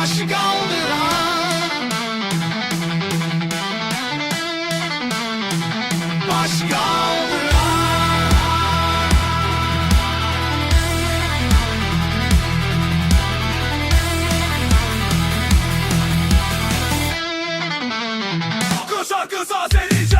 başı kaldıran, baş kaldıran. Şarkı sazeleyecek.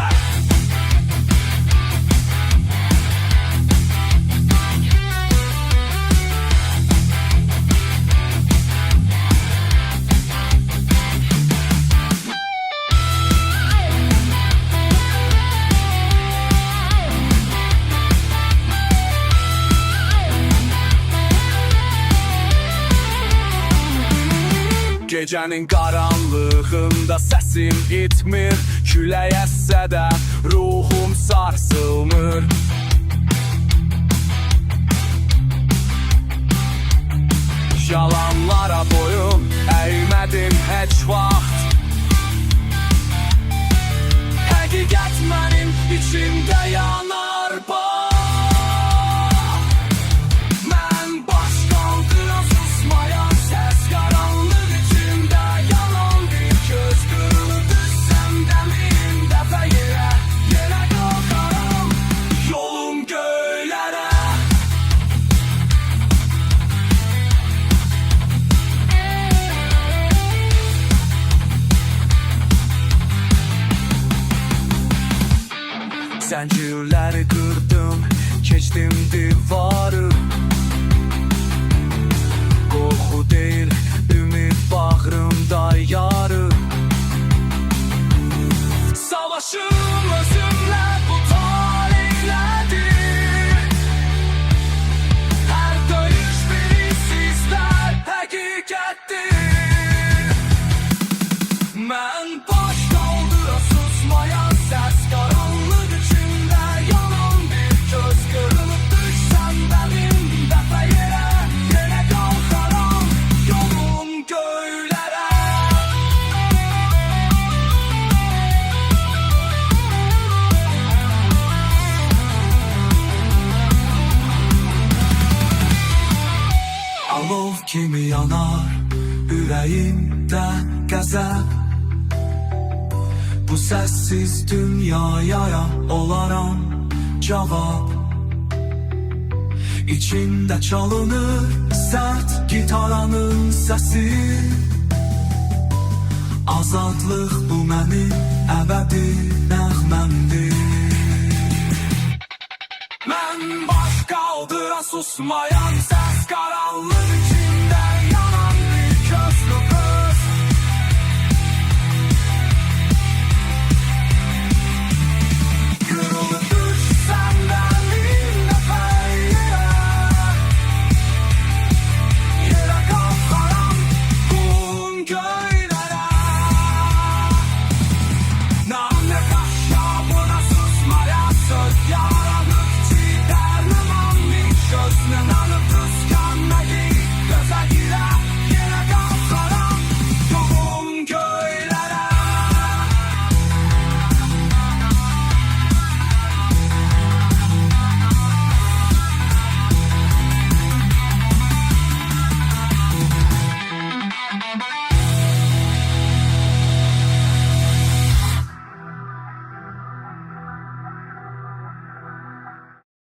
Gecenin karanlığında sesim itmir, külək əssə də ruhum sarsılmır. Yalanlara boyun əymədim heç vaxt. Həqiqət mənim içimdə yanar bax. Mən baş qaldıran susmayan səs, qaranlıq içimdə yalan bir göz. Qırılıb düşsəm də min dəfə yerə, yenə qalxaram yolum göylərə. Zəncirləri qırdım, keçdim divarı. Qorxu deyil, ümid bağrımda yarı. Savaşım özümlə bu talihlədir. Hər döyüş bir hissizlər həqiqətdir. Mən baş qaldıra susmayan səs, qaranlıq içimdə yanan bir göz. Qırılıb düşsəm də min dəfə yerə, yenə qalxaram yolum göylərə. Alov kimi yanar ürəyimdə qəzəb. Bu səssiz dünyaya olaram cavab. İçimdə çalınır sərt gitaranın səsi. Azadlıq bu mənim əbədi nəğməmdir. Mən baş qaldıran susmayan səs, qaranlıq